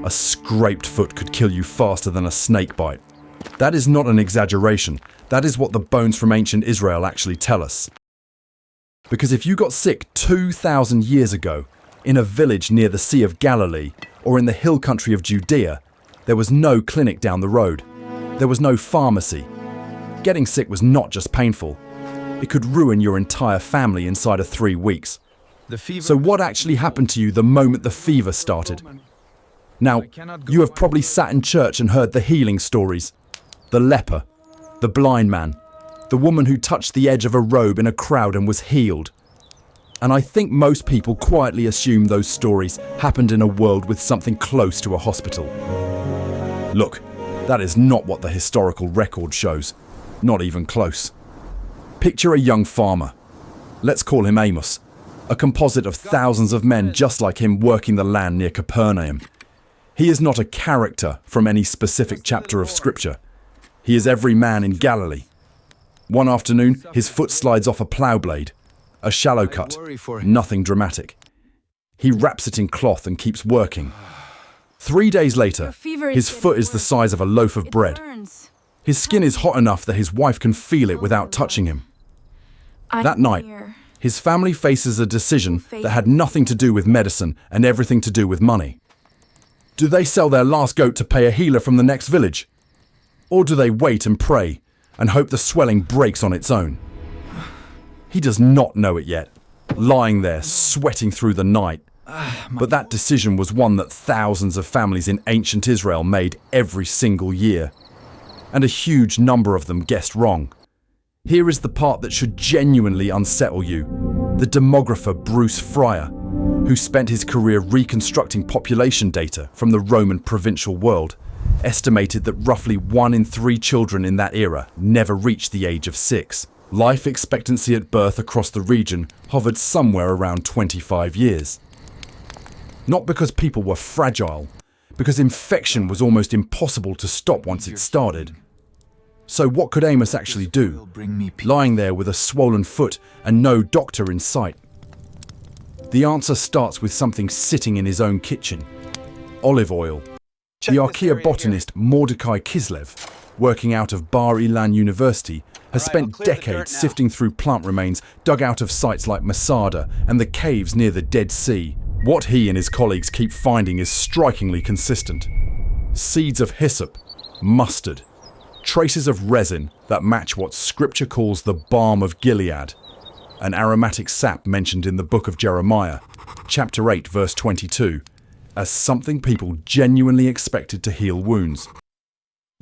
A scraped foot could kill you faster than a snake bite. That is not an exaggeration. That is what the bones from ancient Israel actually tell us. Because if you got sick 2,000 years ago in a village near the Sea of Galilee or in the hill country of Judea, there was no clinic down the road. There was no pharmacy. Getting sick was not just painful. It could ruin your entire family inside of 3 weeks. So what actually happened to you the moment the fever started? Now, you have probably sat in church and heard the healing stories. The leper, the blind man, the woman who touched the edge of a robe in a crowd and was healed. And I think most people quietly assume those stories happened in a world with something close to a hospital. Look, that is not what the historical record shows. Not even close. Picture a young farmer. Let's call him Amos, a composite of thousands of men just like him working the land near Capernaum. He is not a character from any specific chapter of Scripture. He is every man in Galilee. One afternoon, his foot slides off a plow blade. A shallow cut, nothing dramatic. He wraps it in cloth and keeps working. 3 days later, his foot is the size of a loaf of bread. His skin is hot enough that his wife can feel it without touching him. That night, his family faces a decision that had nothing to do with medicine and everything to do with money. Do they sell their last goat to pay a healer from the next village? Or do they wait and pray and hope the swelling breaks on its own? He does not know it yet, lying there, sweating through the night. But that decision was one that thousands of families in ancient Israel made every single year. And a huge number of them guessed wrong. Here is the part that should genuinely unsettle you. The demographer Bruce Frier, who spent his career reconstructing population data from the Roman provincial world, estimated that roughly 1 in 3 children in that era never reached the age of 6. Life expectancy at birth across the region hovered somewhere around 25 years. Not because people were fragile, because infection was almost impossible to stop once it started. So what could Amos actually do, lying there with a swollen foot and no doctor in sight? The answer starts with something sitting in his own kitchen: olive oil. The archaeobotanist Mordecai Kislev, working out of Bar Ilan University, has spent decades sifting through plant remains dug out of sites like Masada and the caves near the Dead Sea. What he and his colleagues keep finding is strikingly consistent. Seeds of hyssop, mustard, traces of resin that match what Scripture calls the balm of Gilead, an aromatic sap mentioned in the book of Jeremiah, chapter 8, verse 22, as something people genuinely expected to heal wounds.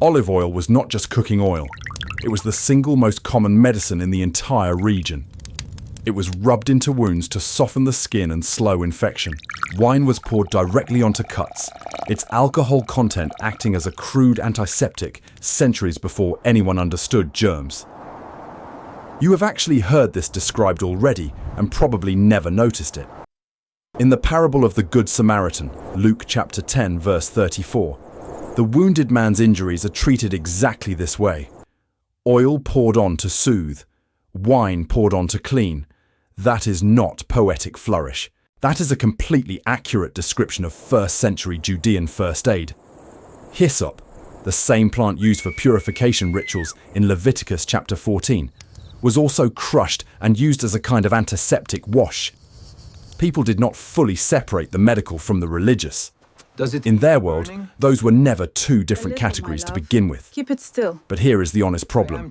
Olive oil was not just cooking oil. It was the single most common medicine in the entire region. It was rubbed into wounds to soften the skin and slow infection. Wine was poured directly onto cuts, its alcohol content acting as a crude antiseptic centuries before anyone understood germs. You have actually heard this described already and probably never noticed it. In the parable of the Good Samaritan, Luke chapter 10, verse 34, the wounded man's injuries are treated exactly this way. Oil poured on to soothe, wine poured on to clean. That is not poetic flourish. That is a completely accurate description of 1st century Judean first aid. Hyssop, the same plant used for purification rituals in Leviticus chapter 14, was also crushed and used as a kind of antiseptic wash. People did not fully separate the medical from the religious. In their world, those were never two different categories to begin with. Keep it still. But here is the honest problem.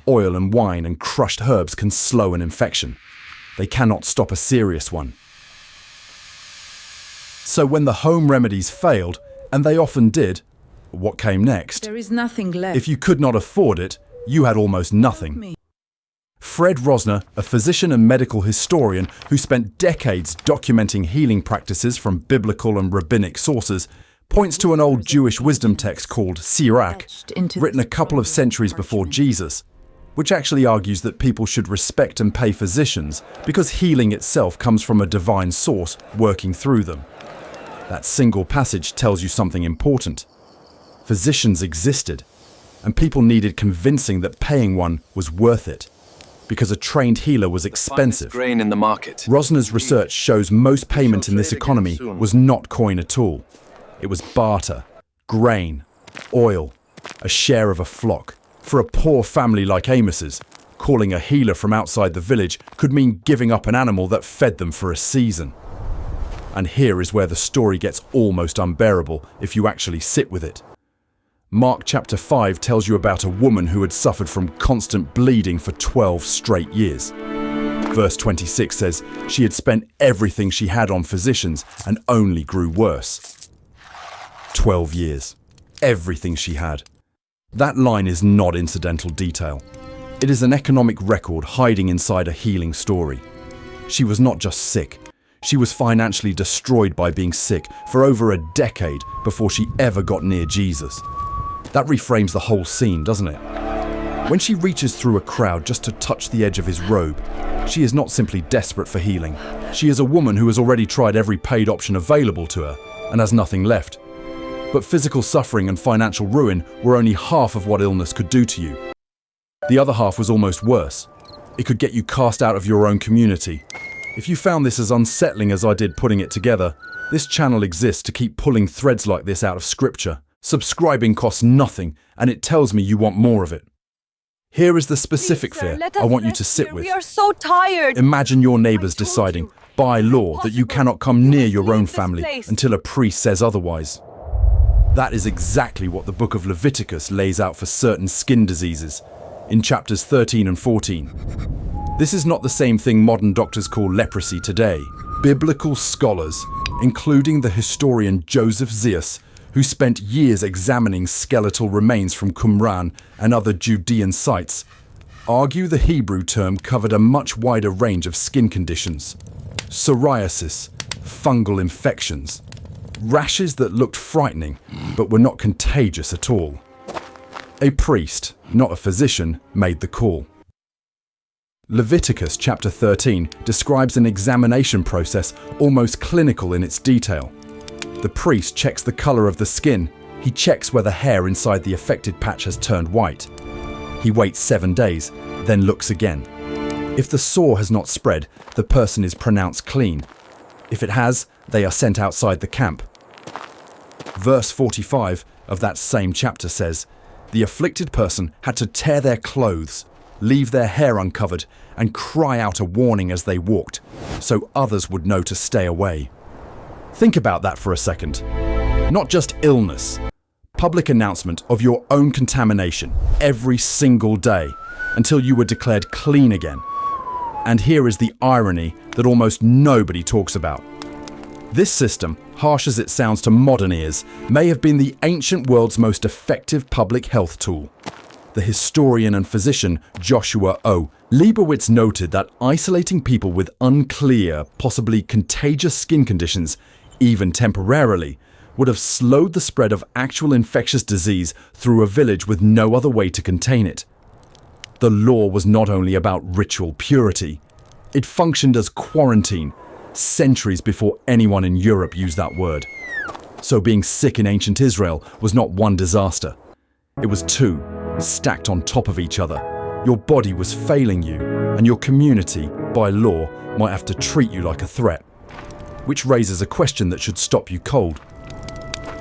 Oil and wine and crushed herbs can slow an infection. They cannot stop a serious one. So when the home remedies failed, and they often did, what came next? There is nothing left. If you could not afford it, you had almost nothing. Fred Rosner, a physician and medical historian who spent decades documenting healing practices from biblical and rabbinic sources, points to an old Jewish wisdom text called Sirach, written a couple of centuries before Jesus, which actually argues that people should respect and pay physicians because healing itself comes from a divine source working through them. That single passage tells you something important. Physicians existed, and people needed convincing that paying one was worth it, because a trained healer was expensive. Grain in the market. Rosner's research shows most payment in this economy was not coin at all. It was barter, grain, oil, a share of a flock. For a poor family like Amos's, calling a healer from outside the village could mean giving up an animal that fed them for a season. And here is where the story gets almost unbearable if you actually sit with it. Mark chapter 5 tells you about a woman who had suffered from constant bleeding for 12 straight years. Verse 26 says she had spent everything she had on physicians and only grew worse. 12 years. Everything she had. That line is not incidental detail. It is an economic record hiding inside a healing story. She was not just sick. She was financially destroyed by being sick for over a decade before she ever got near Jesus. That reframes the whole scene, doesn't it? When she reaches through a crowd just to touch the edge of his robe, she is not simply desperate for healing. She is a woman who has already tried every paid option available to her and has nothing left. But physical suffering and financial ruin were only half of what illness could do to you. The other half was almost worse. It could get you cast out of your own community. If you found this as unsettling as I did putting it together, this channel exists to keep pulling threads like this out of scripture. Subscribing costs nothing, and it tells me you want more of it. Here is the specific fear I want you to sit with. We are so tired. Imagine your neighbors deciding, by law, that you cannot come near your own family until a priest says otherwise. That is exactly what the book of Leviticus lays out for certain skin diseases in chapters 13 and 14. This is not the same thing modern doctors call leprosy today. Biblical scholars, including the historian Joseph Zeus, who spent years examining skeletal remains from Qumran and other Judean sites, argue the Hebrew term covered a much wider range of skin conditions. Psoriasis, fungal infections, rashes that looked frightening but were not contagious at all. A priest, not a physician, made the call. Leviticus chapter 13 describes an examination process almost clinical in its detail. The priest checks the color of the skin. He checks whether hair inside the affected patch has turned white. He waits 7 days, then looks again. If the sore has not spread, the person is pronounced clean. If it has, they are sent outside the camp. Verse 45 of that same chapter says, the afflicted person had to tear their clothes, leave their hair uncovered, and cry out a warning as they walked, so others would know to stay away. Think about that for a second. Not just illness. Public announcement of your own contamination every single day until you were declared clean again. And here is the irony that almost nobody talks about. This system, harsh as it sounds to modern ears, may have been the ancient world's most effective public health tool. The historian and physician Joshua O. Leibowitz noted that isolating people with unclear, possibly contagious skin conditions, even temporarily, would have slowed the spread of actual infectious disease through a village with no other way to contain it. The law was not only about ritual purity, it functioned as quarantine, centuries before anyone in Europe used that word. So being sick in ancient Israel was not one disaster. It was two, stacked on top of each other. Your body was failing you, and your community, by law, might have to treat you like a threat. Which raises a question that should stop you cold.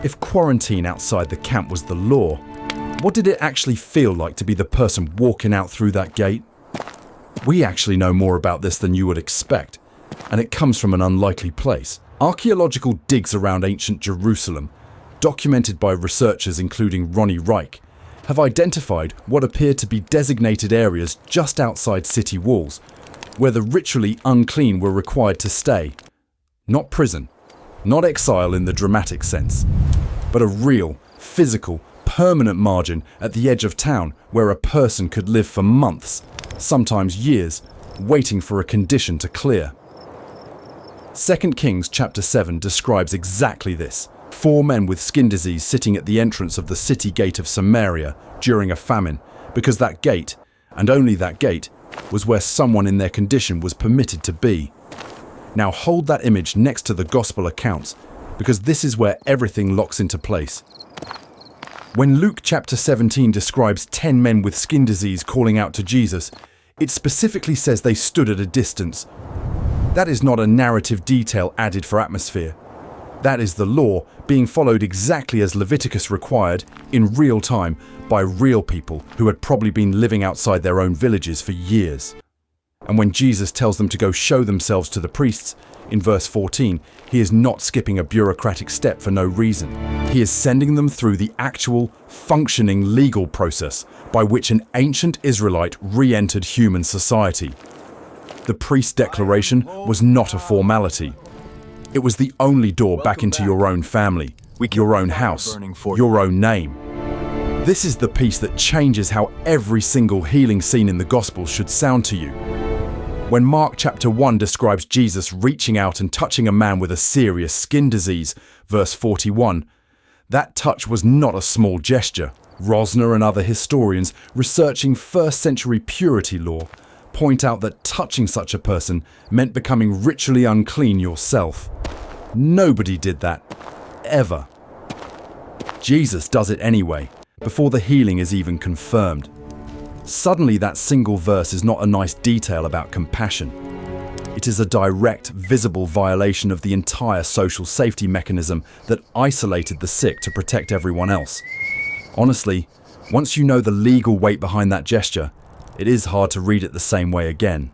If quarantine outside the camp was the law, what did it actually feel like to be the person walking out through that gate? We actually know more about this than you would expect, and it comes from an unlikely place. Archaeological digs around ancient Jerusalem, documented by researchers including Ronnie Reich, have identified what appear to be designated areas just outside city walls, where the ritually unclean were required to stay. Not prison, not exile in the dramatic sense, but a real, physical, permanent margin at the edge of town where a person could live for months, sometimes years, waiting for a condition to clear. 2 Kings chapter 7 describes exactly this. 4 men with skin disease sitting at the entrance of the city gate of Samaria during a famine, because that gate, and only that gate, was where someone in their condition was permitted to be. Now hold that image next to the gospel accounts, because this is where everything locks into place. When Luke chapter 17 describes 10 men with skin disease calling out to Jesus, it specifically says they stood at a distance. That is not a narrative detail added for atmosphere. That is the law being followed exactly as Leviticus required in real time by real people who had probably been living outside their own villages for years. And when Jesus tells them to go show themselves to the priests, in verse 14, he is not skipping a bureaucratic step for no reason. He is sending them through the actual, functioning legal process by which an ancient Israelite re-entered human society. The priest's declaration was not a formality. It was the only door back into your own family, your own house, your own name. This is the piece that changes how every single healing scene in the Gospel should sound to you. When Mark chapter 1 describes Jesus reaching out and touching a man with a serious skin disease, verse 41, that touch was not a small gesture. Rosner and other historians researching first century purity law point out that touching such a person meant becoming ritually unclean yourself. Nobody did that, ever. Jesus does it anyway, before the healing is even confirmed. Suddenly that single verse is not a nice detail about compassion. It is a direct, visible violation of the entire social safety mechanism that isolated the sick to protect everyone else. Honestly, once you know the legal weight behind that gesture, it is hard to read it the same way again.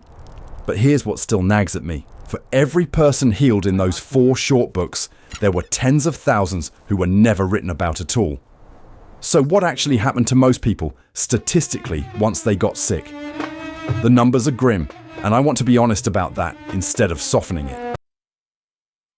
But here's what still nags at me. For every person healed in those 4 short books, there were tens of thousands who were never written about at all. So what actually happened to most people, statistically, once they got sick? The numbers are grim, and I want to be honest about that instead of softening it.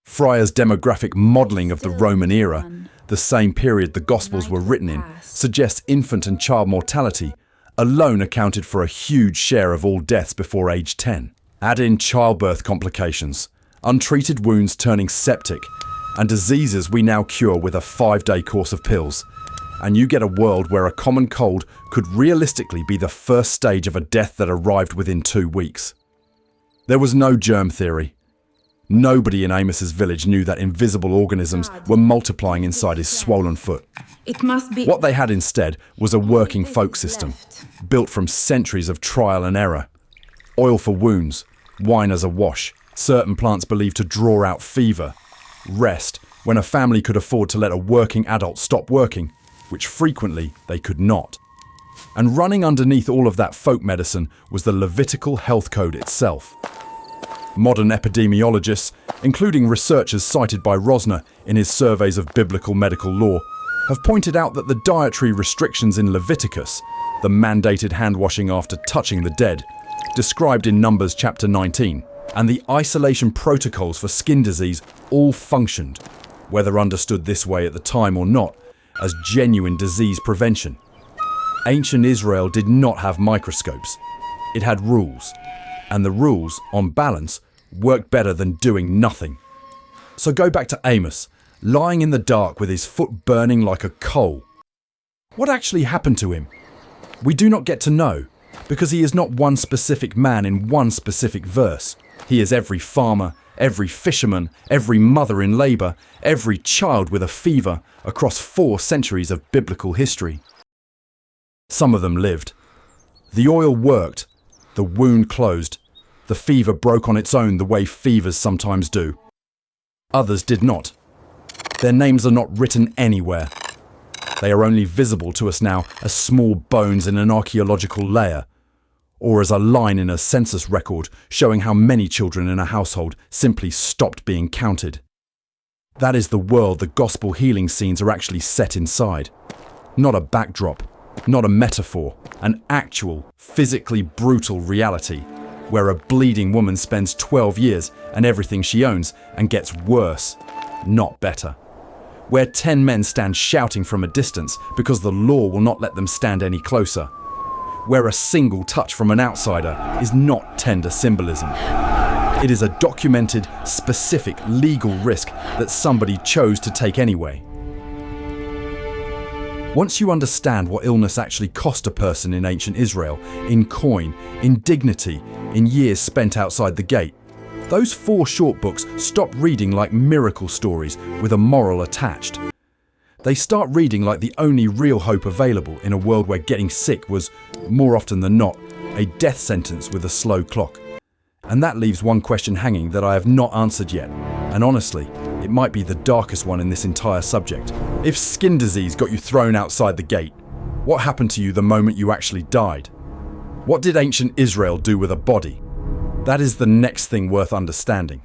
Frier's demographic modelling of the Roman era, the same period the Gospels were written in, suggests infant and child mortality alone accounted for a huge share of all deaths before age 10. Add in childbirth complications, untreated wounds turning septic, and diseases we now cure with a 5-day course of pills, and you get a world where a common cold could realistically be the first stage of a death that arrived within 2 weeks. There was no germ theory. Nobody in Amos's village knew that invisible organisms were multiplying inside his swollen foot. What they had instead was a working folk system, built from centuries of trial and error. Oil for wounds, wine as a wash, certain plants believed to draw out fever, rest when a family could afford to let a working adult stop working, which frequently they could not. And running underneath all of that folk medicine was the Levitical health code itself. Modern epidemiologists, including researchers cited by Rosner in his surveys of biblical medical law, have pointed out that the dietary restrictions in Leviticus, the mandated hand-washing after touching the dead, described in Numbers chapter 19, and the isolation protocols for skin disease all functioned, whether understood this way at the time or not, as genuine disease prevention. Ancient Israel did not have microscopes. It had rules, and the rules, on balance, worked better than doing nothing. So go back to Amos, lying in the dark with his foot burning like a coal. What actually happened to him? We do not get to know, because he is not one specific man in one specific verse. He is every farmer, every fisherman, every mother in labour, every child with a fever across 4 centuries of biblical history. Some of them lived. The oil worked, the wound closed, the fever broke on its own the way fevers sometimes do. Others did not. Their names are not written anywhere. They are only visible to us now as small bones in an archaeological layer, or as a line in a census record showing how many children in a household simply stopped being counted. That is the world the gospel healing scenes are actually set inside. Not a backdrop, not a metaphor, an actual, physically brutal reality, where a bleeding woman spends 12 years and everything she owns and gets worse, not better. Where 10 men stand shouting from a distance because the law will not let them stand any closer. Where a single touch from an outsider is not tender symbolism. It is a documented, specific legal risk that somebody chose to take anyway. Once you understand what illness actually cost a person in ancient Israel, in coin, in dignity, in years spent outside the gate, those 4 short books stop reading like miracle stories with a moral attached. They start reading like the only real hope available in a world where getting sick was, more often than not, a death sentence with a slow clock. And that leaves one question hanging that I have not answered yet, and honestly, it might be the darkest one in this entire subject. If skin disease got you thrown outside the gate, what happened to you the moment you actually died? What did ancient Israel do with a body? That is the next thing worth understanding.